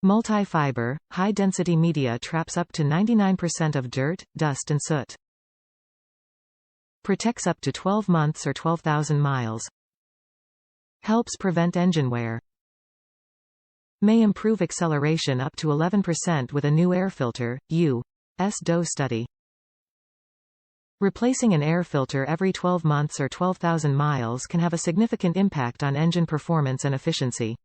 Multi-fiber, high-density media traps up to 99% of dirt, dust and soot. Protects up to 12 months or 12,000 miles. Helps prevent engine wear. May improve acceleration up to 11% with a new air filter, U.S DOE study. Replacing an air filter every 12 months or 12,000 miles can have a significant impact on engine performance and efficiency.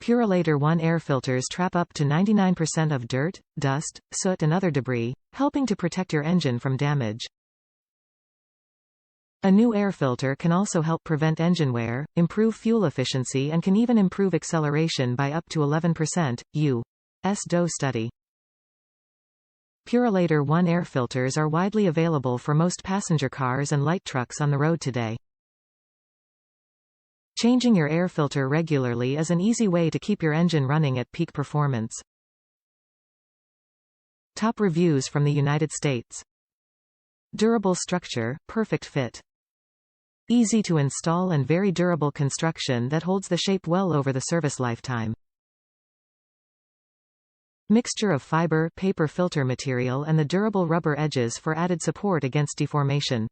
PurolatorONE air filters trap up to 99% of dirt, dust, soot and other debris, helping to protect your engine from damage. A new air filter can also help prevent engine wear, improve fuel efficiency and can even improve acceleration by up to 11%, U.S DOE study. PurolatorONE air filters are widely available for most passenger cars and light trucks on the road today. Changing your air filter regularly is an easy way to keep your engine running at peak performance. Top reviews from the United States. Durable structure, perfect fit. Easy to install and very durable construction that holds the shape well over the service lifetime. Mixture of fiber, paper filter material and the durable rubber edges for added support against deformation.